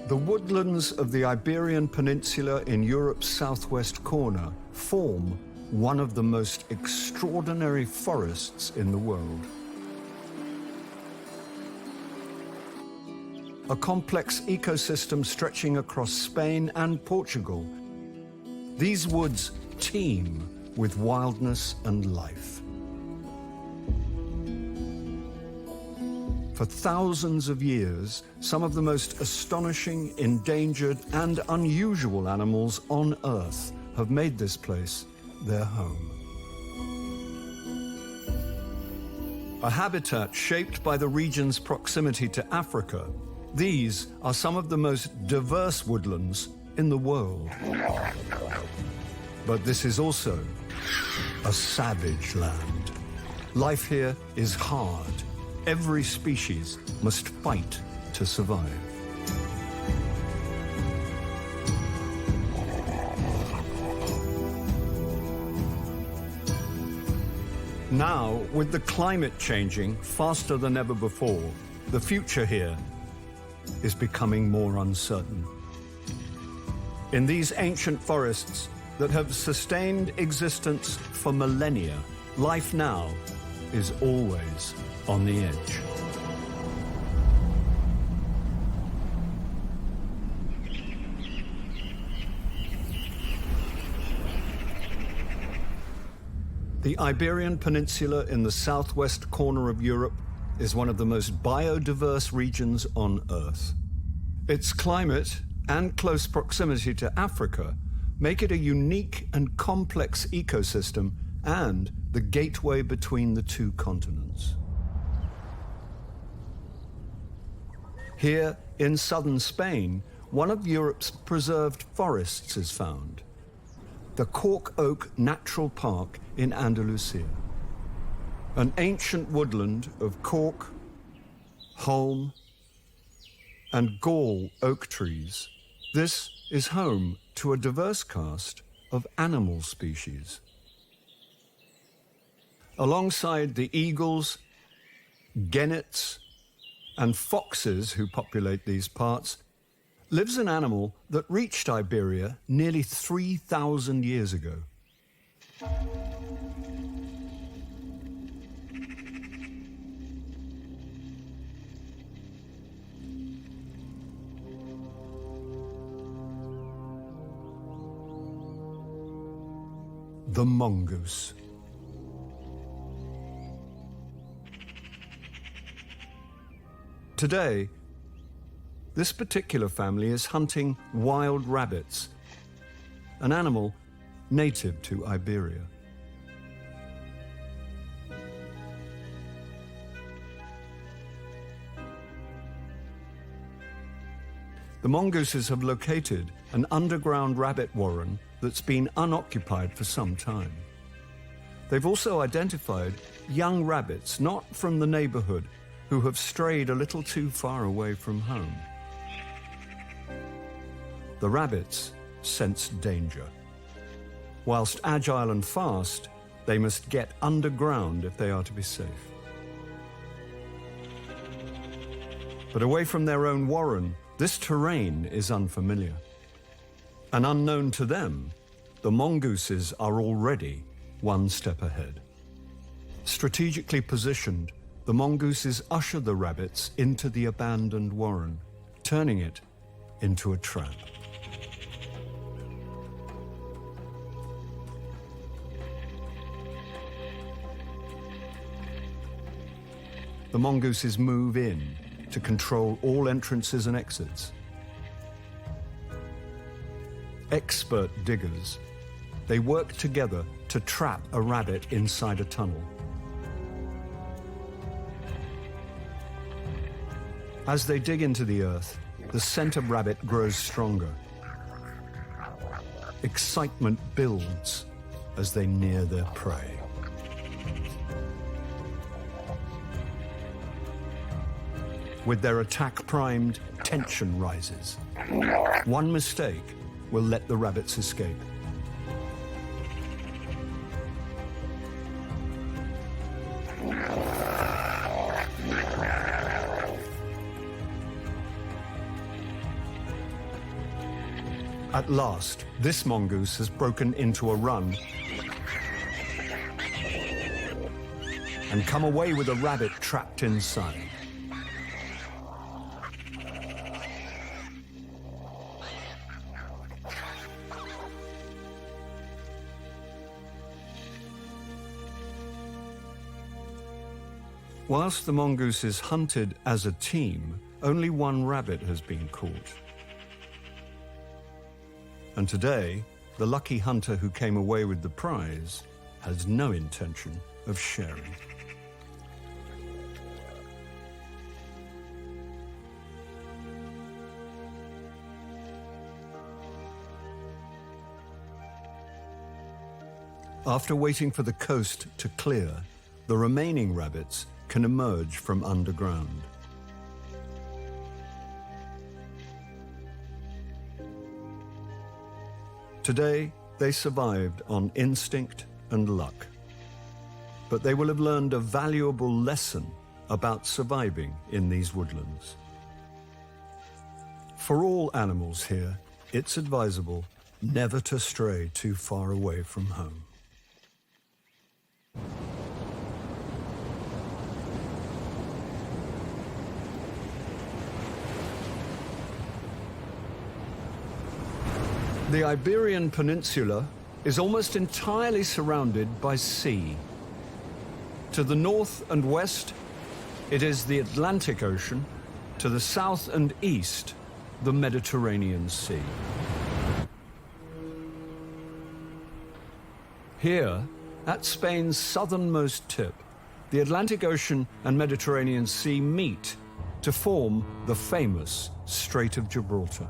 The woodlands of the Iberian Peninsula in Europe's southwest corner form one of the most extraordinary forests in the world. A complex ecosystem stretching across Spain and Portugal, these woods teem with wildness and life. For thousands of years, some of the most astonishing, endangered, and unusual animals on Earth have made this place their home. A habitat shaped by the region's proximity to Africa, these are some of the most diverse woodlands in the world. But this is also a savage land. Life here is hard. Every species must fight to survive. Now, with the climate changing faster than ever before, the future here is becoming more uncertain. In these ancient forests that have sustained existence for millennia, life now is always on the edge. The Iberian Peninsula in the southwest corner of Europe is one of the most biodiverse regions on Earth. Its climate and close proximity to Africa make it a unique and complex ecosystem and the gateway between the two continents. Here in southern Spain, one of Europe's preserved forests is found, the Cork Oak Natural Park in Andalusia. An ancient woodland of cork, holm, and gall oak trees, this is home to a diverse cast of animal species. Alongside the eagles, gennets, and foxes who populate these parts, lives an animal that reached Iberia nearly 3,000 years ago. The mongoose. Today, this particular family is hunting wild rabbits, an animal native to Iberia. The mongooses have located an underground rabbit warren that's been unoccupied for some time. They've also identified young rabbits not from the neighborhood who have strayed a little too far away from home. The rabbits sense danger. Whilst agile and fast, they must get underground if they are to be safe. But away from their own warren, this terrain is unfamiliar. And unknown to them, the mongooses are already one step ahead. Strategically positioned, the mongooses usher the rabbits into the abandoned warren, turning it into a trap. The mongooses move in to control all entrances and exits. Expert diggers, they work together to trap a rabbit inside a tunnel. As they dig into the earth, the scent of rabbit grows stronger. Excitement builds as they near their prey. With their attack primed, tension rises. One mistake will let the rabbits escape. At last, this mongoose has broken into a run and come away with a rabbit trapped inside. Whilst the mongoose is hunted as a team, only one rabbit has been caught. And today, the lucky hunter who came away with the prize has no intention of sharing. After waiting for the coast to clear, the remaining rabbits can emerge from underground. Today, they survived on instinct and luck. But they will have learned a valuable lesson about surviving in these woodlands. For all animals here, it's advisable never to stray too far away from home. The Iberian Peninsula is almost entirely surrounded by sea. To the north and west, it is the Atlantic Ocean. To the south and east, the Mediterranean Sea. Here, at Spain's southernmost tip, the Atlantic Ocean and Mediterranean Sea meet to form the famous Strait of Gibraltar.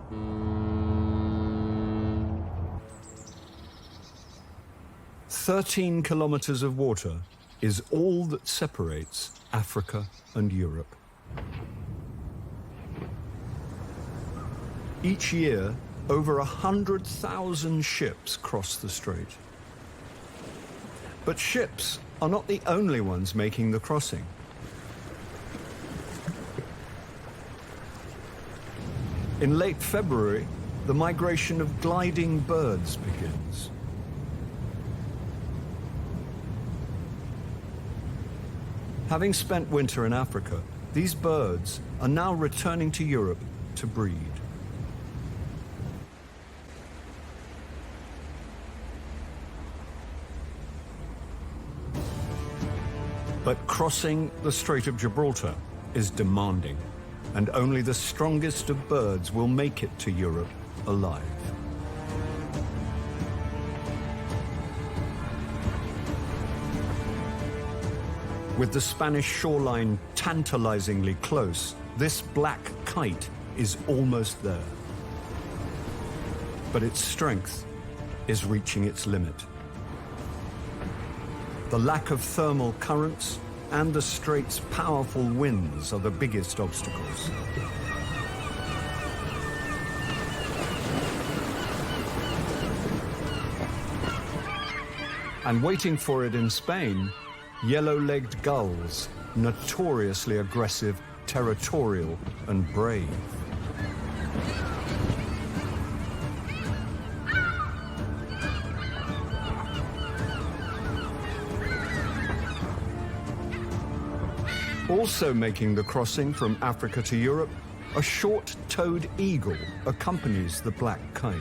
13 kilometers of water is all that separates Africa and Europe. Each year, over 100,000 ships cross the strait. But ships are not the only ones making the crossing. In late February, the migration of gliding birds begins. Having spent winter in Africa, these birds are now returning to Europe to breed. But crossing the Strait of Gibraltar is demanding, and only the strongest of birds will make it to Europe alive. With the Spanish shoreline tantalizingly close, this black kite is almost there. But its strength is reaching its limit. The lack of thermal currents and the strait's powerful winds are the biggest obstacles. And waiting for it in Spain, yellow-legged gulls, notoriously aggressive, territorial, and brave. Also making the crossing from Africa to Europe, a short-toed eagle accompanies the black kite.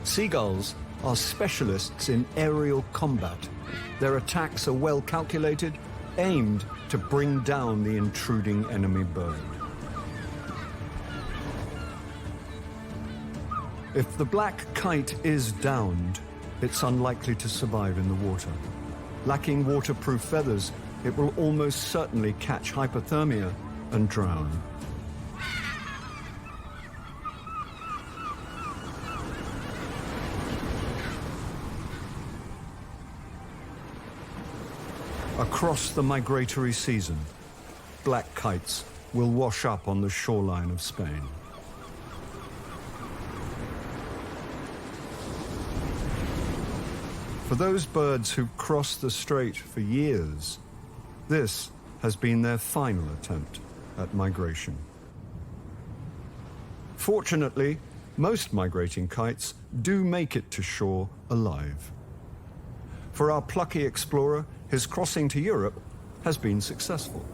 Seagulls are specialists in aerial combat. Their attacks are well calculated, aimed to bring down the intruding enemy bird. If the black kite is downed, it's unlikely to survive in the water. Lacking waterproof feathers, it will almost certainly catch hypothermia and drown. Across the migratory season, black kites will wash up on the shoreline of Spain. For those birds who've crossed the strait for years, this has been their final attempt at migration. Fortunately, most migrating kites do make it to shore alive. For our plucky explorer, his crossing to Europe has been successful.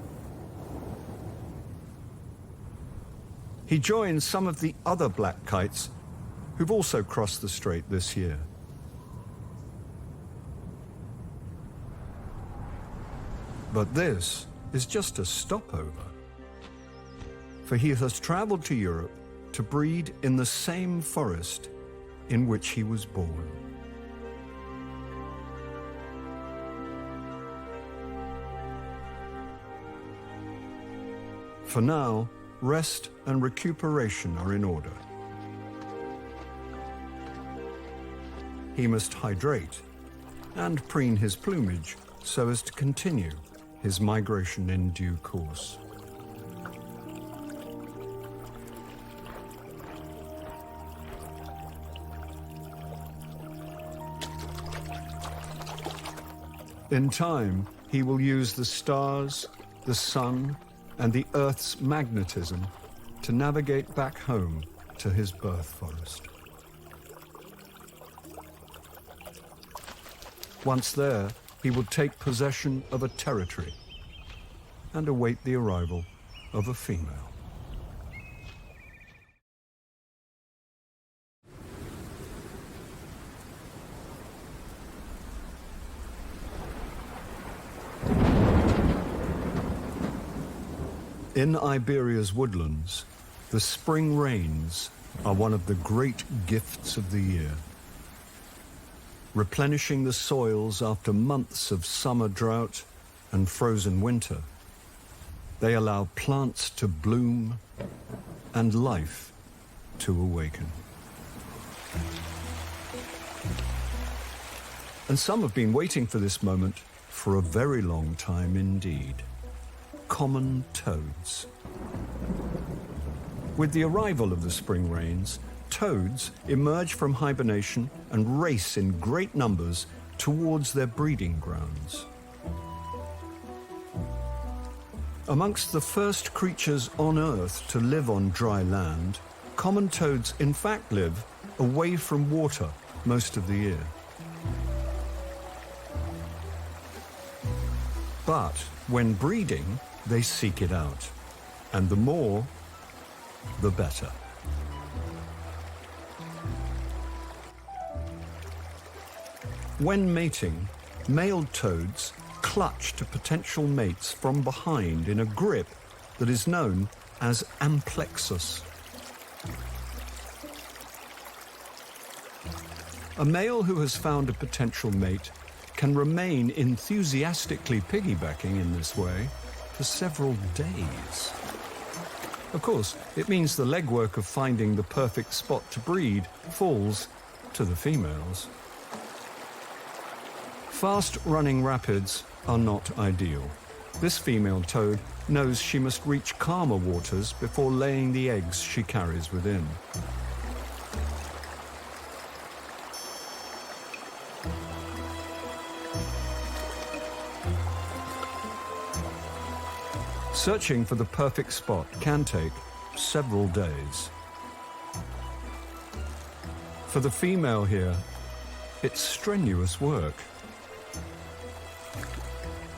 He joins some of the other black kites who've also crossed the strait this year. But this is just a stopover, for he has traveled to Europe to breed in the same forest in which he was born. For now, rest and recuperation are in order. He must hydrate and preen his plumage so as to continue his migration in due course. In time, he will use the stars, the sun, and the Earth's magnetism to navigate back home to his birth forest. Once there, he will take possession of a territory and await the arrival of a female. In Iberia's woodlands, the spring rains are one of the great gifts of the year. Replenishing the soils after months of summer drought and frozen winter, they allow plants to bloom and life to awaken. And some have been waiting for this moment for a very long time indeed. Common toads. With the arrival of the spring rains, toads emerge from hibernation and race in great numbers towards their breeding grounds. Amongst the first creatures on Earth to live on dry land, common toads in fact live away from water most of the year. But when breeding, they seek it out, and the more, the better. When mating, male toads clutch to potential mates from behind in a grip that is known as amplexus. A male who has found a potential mate can remain enthusiastically piggybacking in this way for several days. Of course, it means the legwork of finding the perfect spot to breed falls to the females. Fast-running rapids are not ideal. This female toad knows she must reach calmer waters before laying the eggs she carries within. Searching for the perfect spot can take several days. For the female here, it's strenuous work.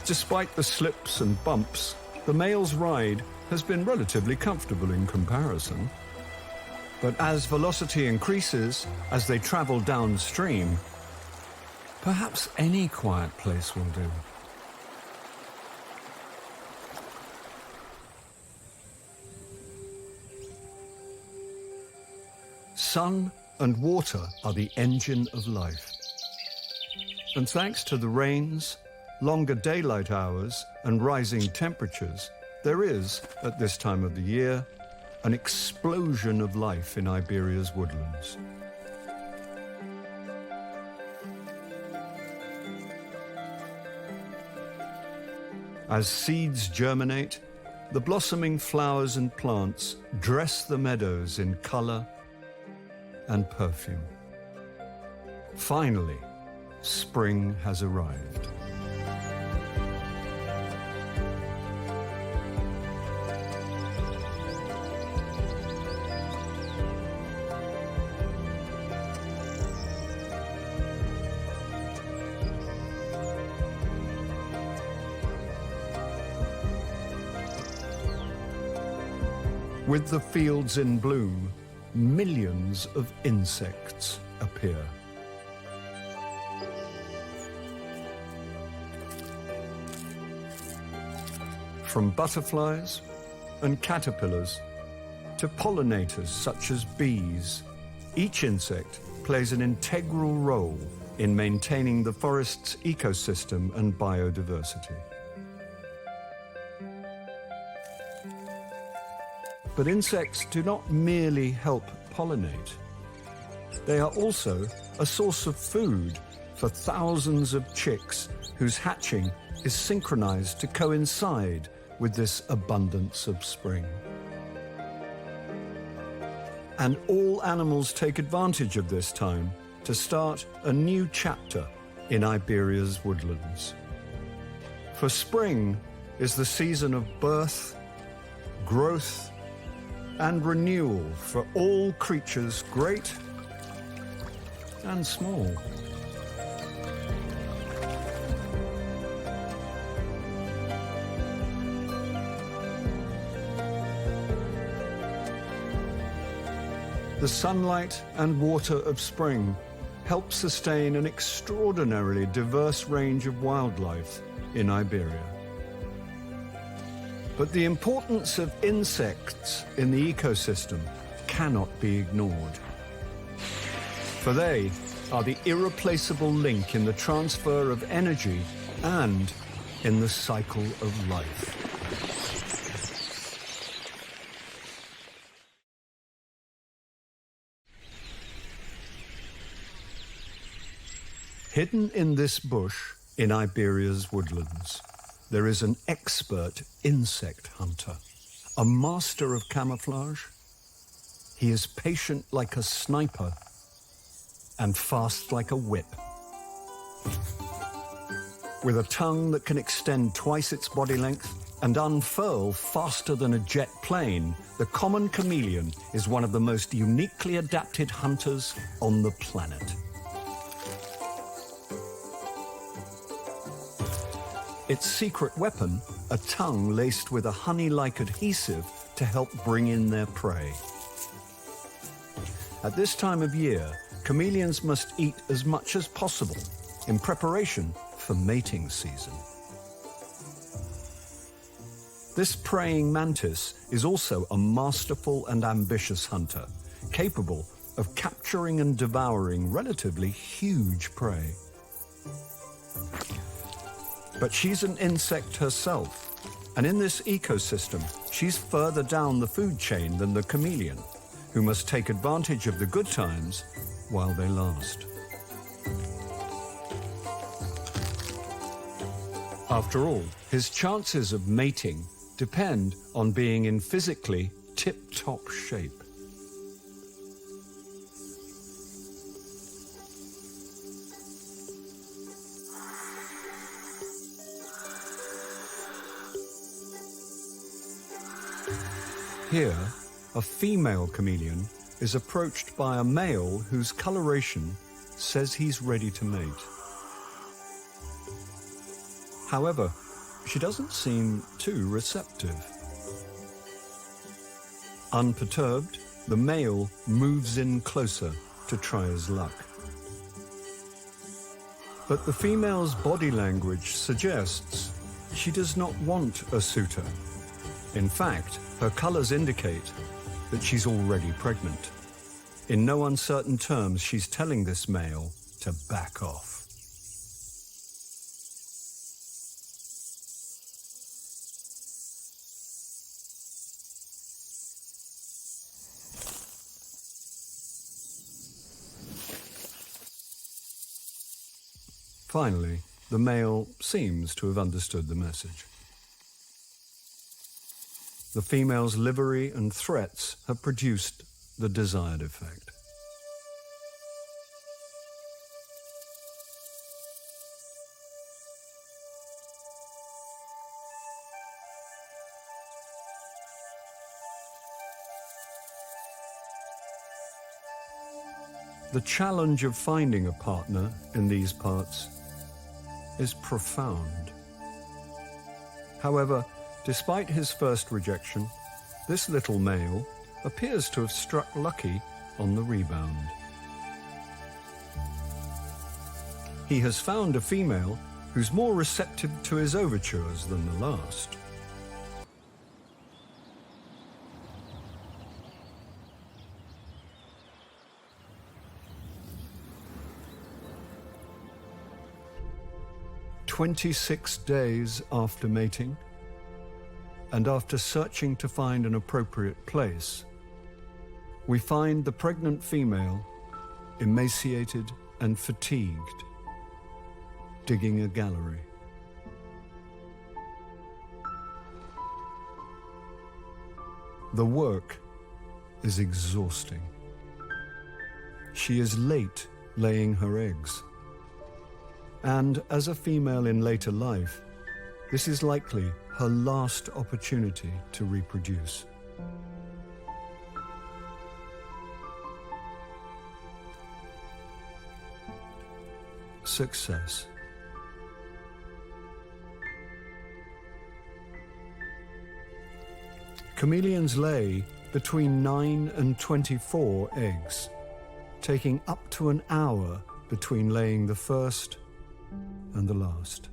Despite the slips and bumps, the male's ride has been relatively comfortable in comparison. But as velocity increases, as they travel downstream, perhaps any quiet place will do. Sun and water are the engine of life. And thanks to the rains, longer daylight hours, and rising temperatures, there is, at this time of the year, an explosion of life in Iberia's woodlands. As seeds germinate, the blossoming flowers and plants dress the meadows in color and perfume. Finally, spring has arrived. With the fields in bloom, millions of insects appear. From butterflies and caterpillars to pollinators such as bees, each insect plays an integral role in maintaining the forest's ecosystem and biodiversity. But insects do not merely help pollinate. They are also a source of food for thousands of chicks whose hatching is synchronized to coincide with this abundance of spring. And all animals take advantage of this time to start a new chapter in Iberia's woodlands. For spring is the season of birth, growth, and renewal for all creatures great and small. The sunlight and water of spring help sustain an extraordinarily diverse range of wildlife in Iberia. But the importance of insects in the ecosystem cannot be ignored. For they are the irreplaceable link in the transfer of energy and in the cycle of life. Hidden in this bush in Iberia's woodlands, there is an expert insect hunter, a master of camouflage. He is patient like a sniper and fast like a whip. With a tongue that can extend twice its body length and unfurl faster than a jet plane, the common chameleon is one of the most uniquely adapted hunters on the planet. Its secret weapon, a tongue laced with a honey-like adhesive to help bring in their prey. At this time of year, chameleons must eat as much as possible in preparation for mating season. This praying mantis is also a masterful and ambitious hunter, capable of capturing and devouring relatively huge prey. But she's an insect herself, and in this ecosystem, she's further down the food chain than the chameleon, who must take advantage of the good times while they last. After all, his chances of mating depend on being in physically tip-top shape. Here, a female chameleon is approached by a male whose coloration says he's ready to mate. However, she doesn't seem too receptive. Unperturbed, the male moves in closer to try his luck. But the female's body language suggests she does not want a suitor. In fact, her colors indicate that she's already pregnant. In no uncertain terms, she's telling this male to back off. Finally, the male seems to have understood the message. The female's livery and threats have produced the desired effect. The challenge of finding a partner in these parts is profound. However, despite his first rejection, This little male appears to have struck lucky on the rebound. He has found a female who's more receptive to his overtures than the last. "26 days after mating, and after searching to find an appropriate place, we find the pregnant female emaciated and fatigued, digging a gallery. The work is exhausting. She is late laying her eggs. And as a female in later life, this is likely her last opportunity to reproduce. Success. Chameleons lay between 9 and 24 eggs, taking up to an hour between laying the first and the last.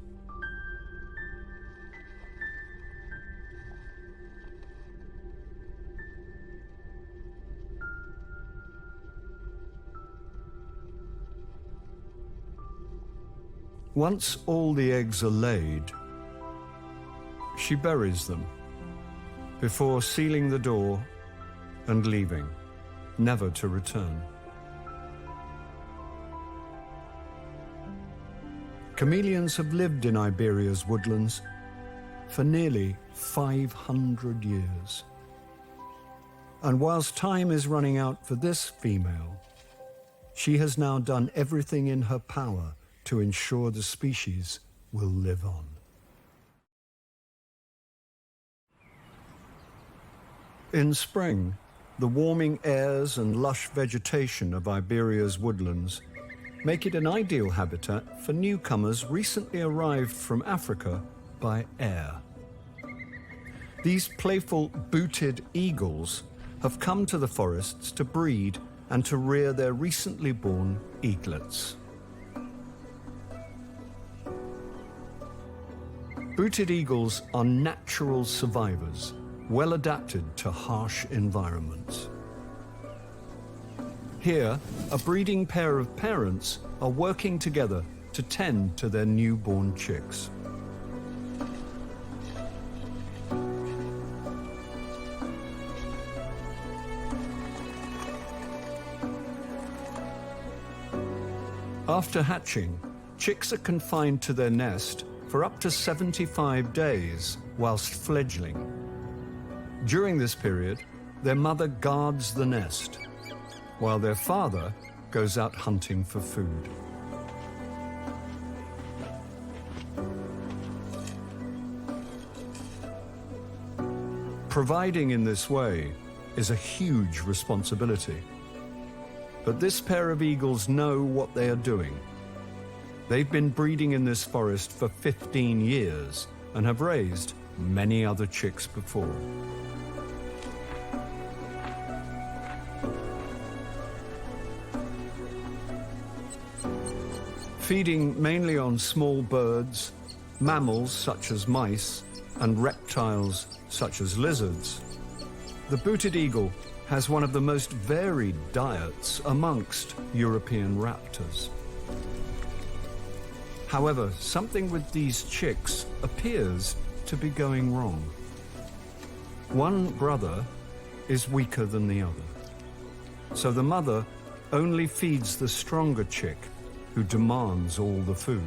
Once all the eggs are laid, she buries them before sealing the door and leaving, never to return. Chameleons have lived in Iberia's woodlands for nearly 500 years. And whilst time is running out for this female, she has now done everything in her power to ensure the species will live on. In spring, the warming airs and lush vegetation of Iberia's woodlands make it an ideal habitat for newcomers recently arrived from Africa by air. These playful booted eagles have come to the forests to breed and to rear their recently born eaglets. Booted eagles are natural survivors, well adapted to harsh environments. Here, a breeding pair of parents are working together to tend to their newborn chicks. After hatching, chicks are confined to their nest for up to 75 days whilst fledgling. During this period, their mother guards the nest, while their father goes out hunting for food. Providing in this way is a huge responsibility. But this pair of eagles know what they are doing. They've been breeding in this forest for 15 years and have raised many other chicks before. Feeding mainly on small birds, mammals such as mice, and reptiles such as lizards, the booted eagle has one of the most varied diets amongst European raptors. However, something with these chicks appears to be going wrong. One brother is weaker than the other, so the mother only feeds the stronger chick, who demands all the food.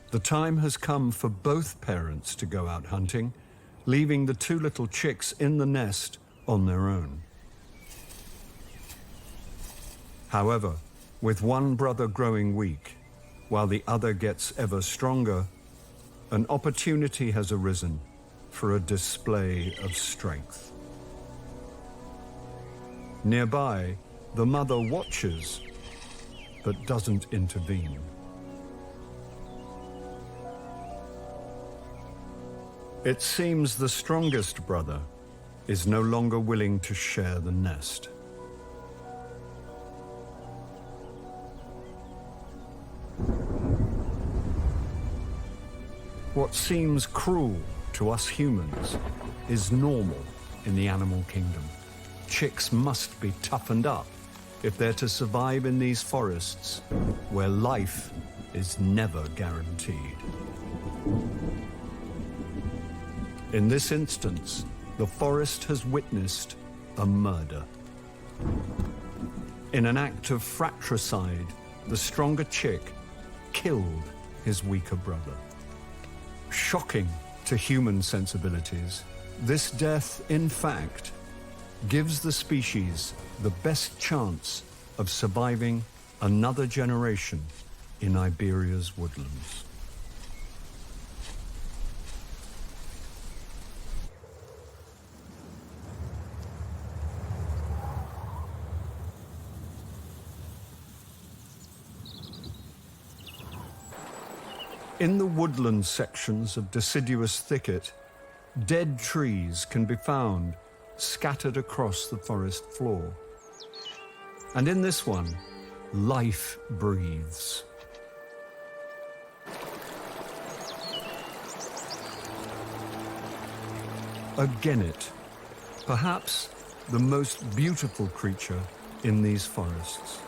The time has come for both parents to go out hunting, leaving the two little chicks in the nest on their own. However, with one brother growing weak, while the other gets ever stronger, an opportunity has arisen for a display of strength. Nearby, The mother watches, but doesn't intervene. It seems the strongest brother is no longer willing to share the nest. What seems cruel to us humans is normal in the animal kingdom. Chicks must be toughened up if they're to survive in these forests where life is never guaranteed. In this instance, the forest has witnessed a murder. In an act of fratricide, the stronger chick killed his weaker brother. Shocking to human sensibilities, this death, in fact, gives the species the best chance of surviving another generation in Iberia's woodlands. In the woodland sections of deciduous thicket, dead trees can be found scattered across the forest floor. And in this one, life breathes. A genet, perhaps the most beautiful creature in these forests.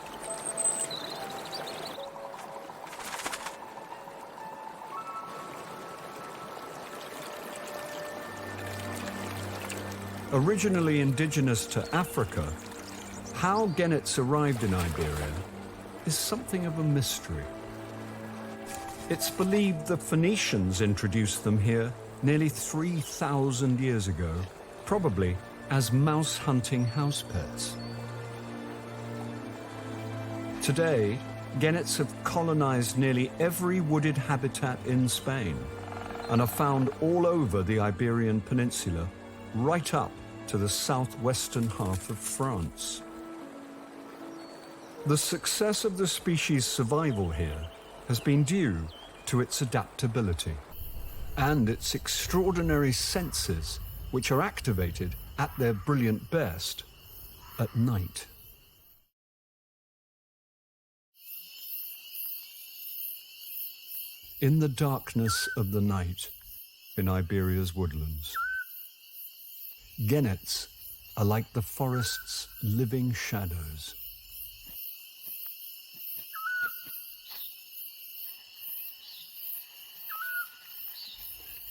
Originally indigenous to Africa, how genets arrived in Iberia is something of a mystery. It's believed the Phoenicians introduced them here nearly 3,000 years ago, probably as mouse-hunting house pets. Today, genets have colonized nearly every wooded habitat in Spain and are found all over the Iberian Peninsula, right up to the southwestern half of France. The success of the species' survival here has been due to its adaptability and its extraordinary senses, which are activated at their brilliant best at night. In the darkness of the night in Iberia's woodlands, genets are like the forest's living shadows.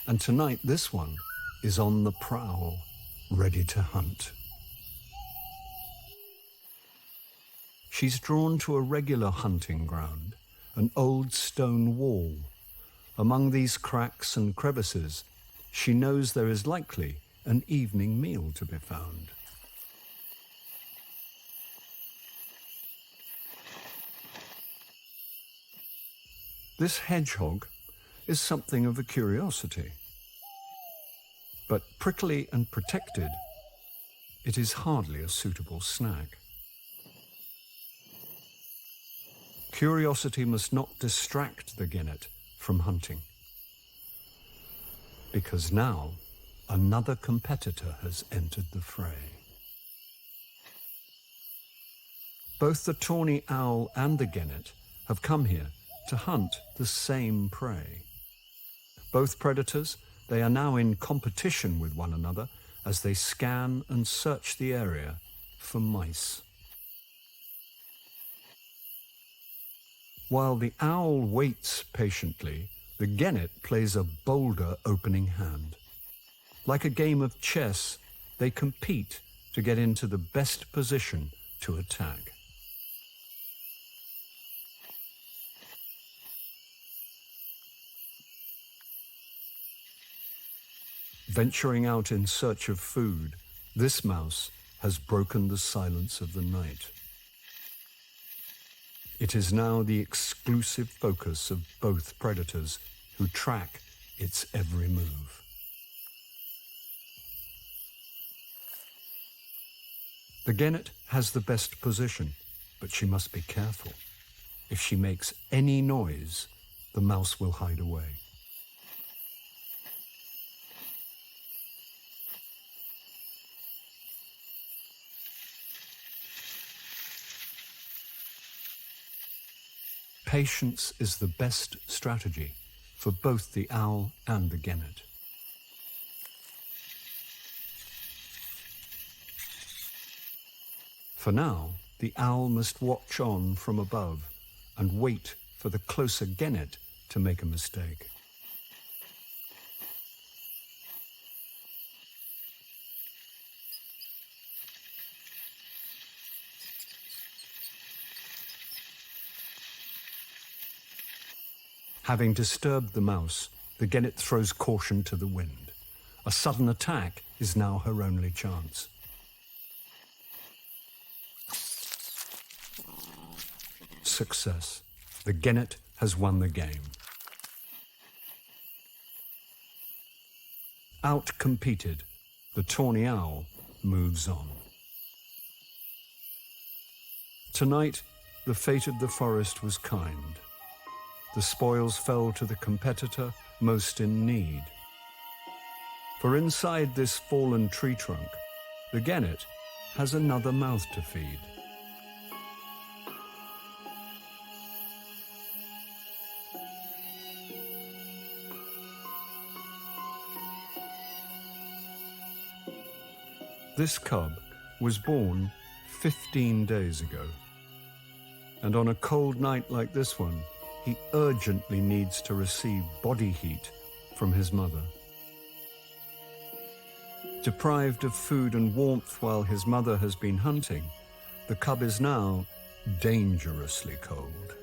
And tonight this one is on the prowl, ready to hunt. She's drawn to a regular hunting ground, an old stone wall. Among these cracks and crevices, she knows there is likely an evening meal to be found. This hedgehog is something of a curiosity. But prickly and protected, it is hardly a suitable snack. Curiosity must not distract the genet from hunting, because now another competitor has entered the fray. Both the tawny owl and the genet have come here to hunt the same prey. Both predators, they are now in competition with one another as they scan and search the area for mice. While the owl waits patiently, the genet plays a bolder opening hand. Like a game of chess, they compete to get into the best position to attack. Venturing out in search of food, this mouse has broken the silence of the night. It is now the exclusive focus of both predators who track its every move. The genet has the best position, but she must be careful. If she makes any noise, the mouse will hide away. Patience is the best strategy for both the owl and the genet. For now, the owl must watch on from above and wait for the closer genet to make a mistake. Having disturbed the mouse, the genet throws caution to the wind. A sudden attack is now her only chance. Success. The genet has won the game. Out-competed, the tawny owl moves on. Tonight, the fate of the forest was kind. The spoils fell to the competitor most in need. For inside this fallen tree trunk, the genet has another mouth to feed. This cub was born 15 days ago, and on a cold night like this one, he urgently needs to receive body heat from his mother. Deprived of food and warmth while his mother has been hunting, the cub is now dangerously cold.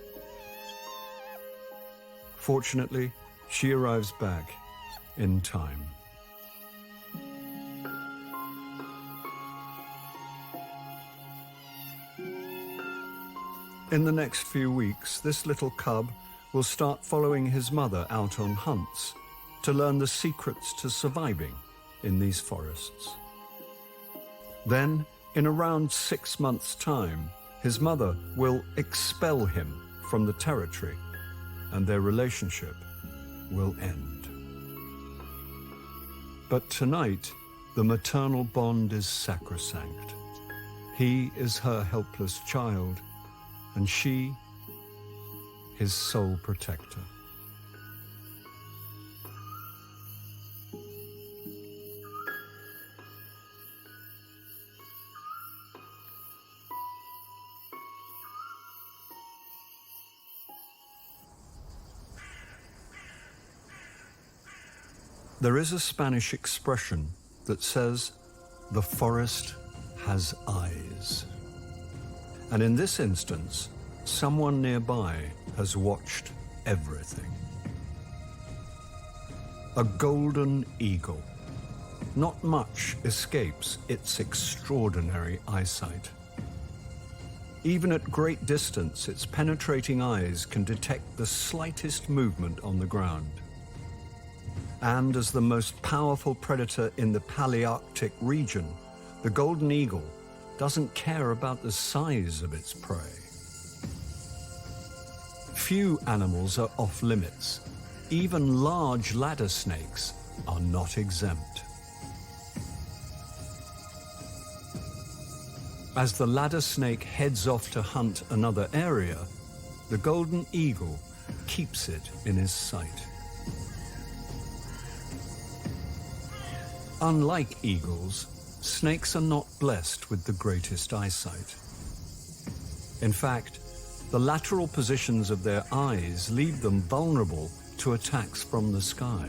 Fortunately, she arrives back in time. In the next few weeks, this little cub will start following his mother out on hunts to learn the secrets to surviving in these forests. Then, in around 6 months' time, his mother will expel him from the territory and their relationship will end. But tonight, the maternal bond is sacrosanct. He is her helpless child, and she, his sole protector. There is a Spanish expression that says, "The forest has eyes." And in this instance, someone nearby has watched everything. A golden eagle. Not much escapes its extraordinary eyesight. Even at great distance, its penetrating eyes can detect the slightest movement on the ground. And as the most powerful predator in the Palearctic region, the golden eagle doesn't care about the size of its prey. Few animals are off limits. Even large ladder snakes are not exempt. As the ladder snake heads off to hunt another area, the golden eagle keeps it in his sight. Unlike eagles, snakes are not blessed with the greatest eyesight. In fact, the lateral positions of their eyes leave them vulnerable to attacks from the sky.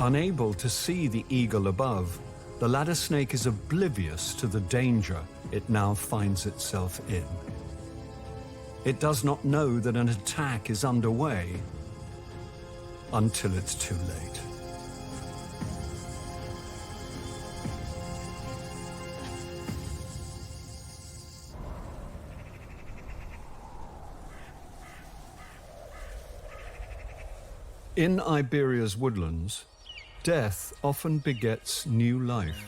Unable to see the eagle above, the ladder snake is oblivious to the danger it now finds itself in. It does not know that an attack is underway until it's too late. In Iberia's woodlands, death often begets new life.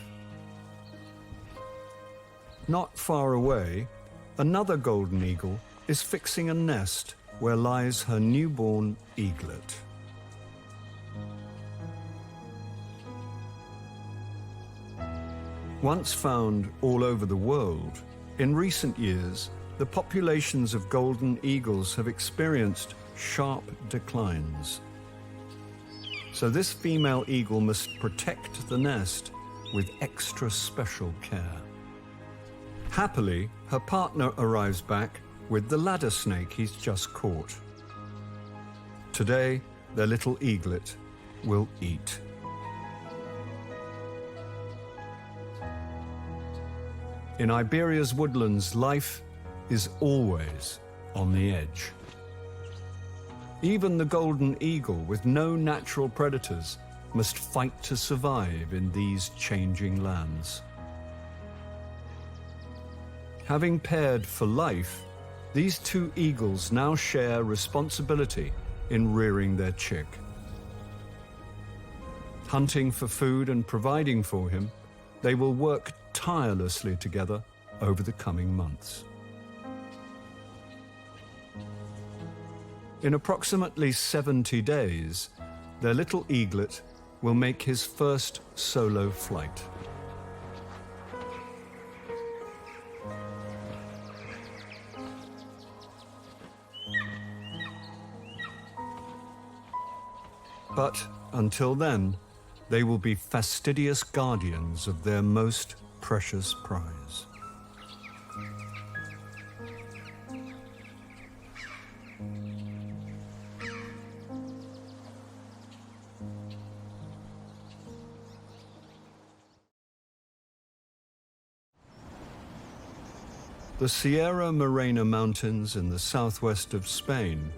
Not far away, another golden eagle is fixing a nest where lies her newborn eaglet. Once found all over the world, in recent years, the populations of golden eagles have experienced sharp declines. So this female eagle must protect the nest with extra special care. Happily, her partner arrives back with the ladder snake he's just caught. Today, their little eaglet will eat. In Iberia's woodlands, life is always on the edge. Even the golden eagle, with no natural predators, must fight to survive in these changing lands. Having paired for life, these two eagles now share responsibility in rearing their chick. Hunting for food and providing for him, they will work tirelessly together over the coming months. In approximately 70 days, their little eaglet will make his first solo flight. But until then, they will be fastidious guardians of their most precious prize. The Sierra Morena Mountains in the southwest of Spain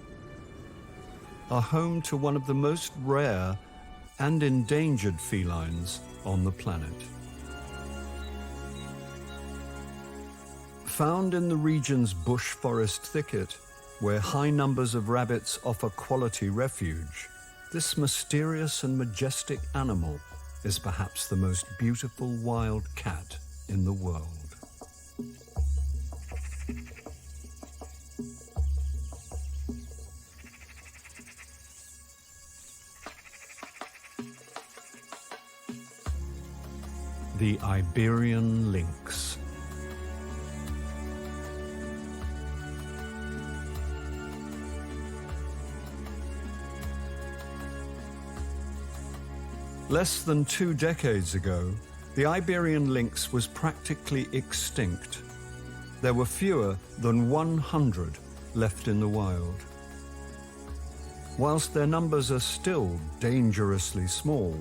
are home to one of the most rare and endangered felines on the planet. Found in the region's bush forest thicket, where high numbers of rabbits offer quality refuge, this mysterious and majestic animal is perhaps the most beautiful wild cat in the world. The Iberian lynx. Less than 2 decades ago, the Iberian lynx was practically extinct. There were fewer than 100 left in the wild. Whilst their numbers are still dangerously small,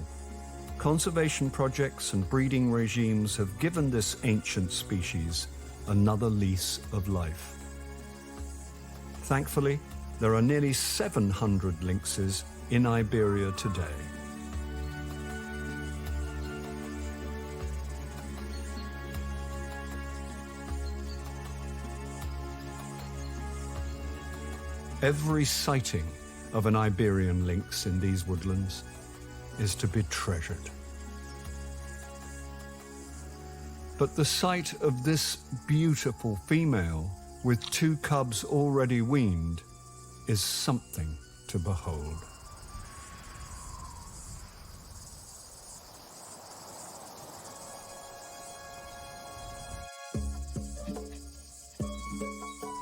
conservation projects and breeding regimes have given this ancient species another lease of life. Thankfully, there are nearly 700 lynxes in Iberia today. Every sighting of an Iberian lynx in these woodlands is to be treasured. But the sight of this beautiful female with 2 cubs already weaned is something to behold.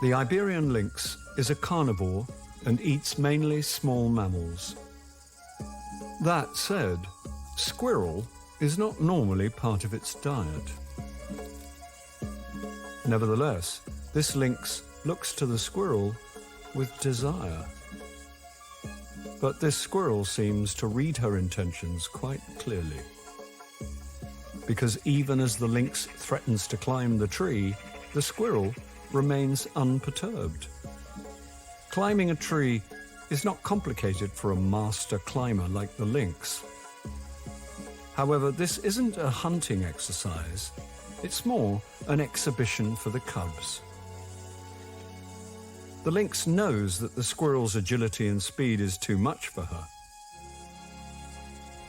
The Iberian lynx is a carnivore and eats mainly small mammals. That said, squirrel is not normally part of its diet. Nevertheless, this lynx looks to the squirrel with desire. But this squirrel seems to read her intentions quite clearly. Because even as the lynx threatens to climb the tree, the squirrel remains unperturbed. Climbing a tree is not complicated for a master climber like the lynx. However, this isn't a hunting exercise. It's more an exhibition for the cubs. The lynx knows that the squirrel's agility and speed is too much for her,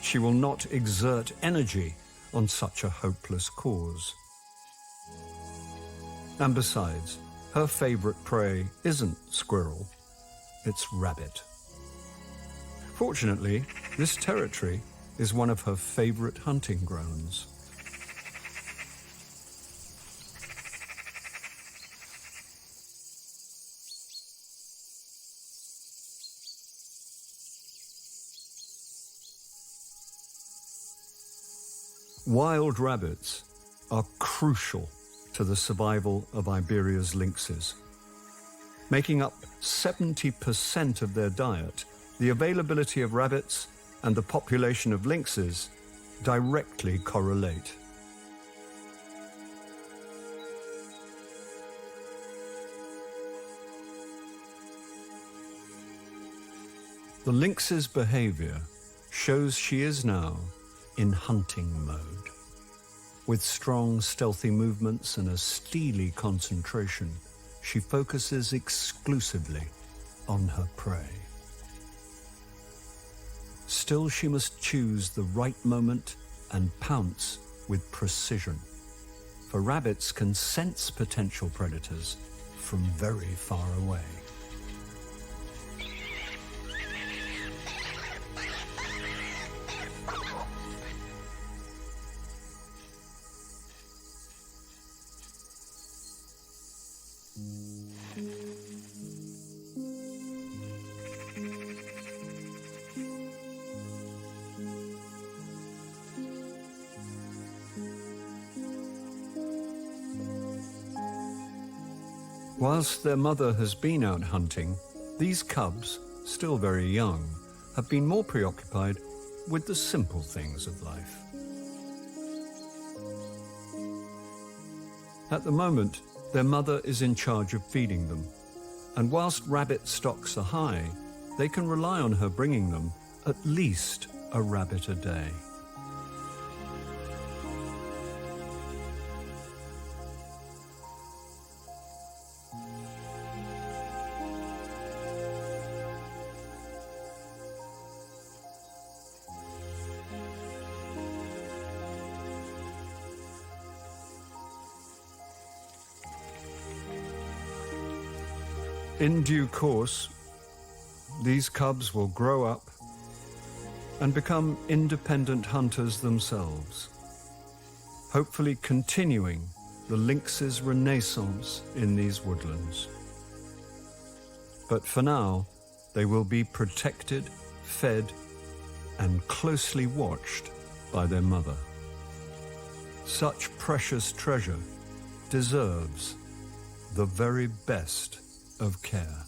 she will not exert energy on such a hopeless cause. And besides, her favorite prey isn't squirrel, it's rabbit. Fortunately, this territory is one of her favorite hunting grounds. Wild rabbits are crucial to the survival of Iberia's lynxes. Making up 70% of their diet, the availability of rabbits and the population of lynxes directly correlate. The lynx's behavior shows she is now in hunting mode. With strong, stealthy movements and a steely concentration, she focuses exclusively on her prey. Still, she must choose the right moment and pounce with precision, for rabbits can sense potential predators from very far away. Whilst their mother has been out hunting, these cubs, still very young, have been more preoccupied with the simple things of life. At the moment, their mother is in charge of feeding them, and whilst rabbit stocks are high, they can rely on her bringing them at least a rabbit a day. In due course, these cubs will grow up and become independent hunters themselves, hopefully continuing the lynx's renaissance in these woodlands. But for now, they will be protected, fed, and closely watched by their mother. Such precious treasure deserves the very best of care.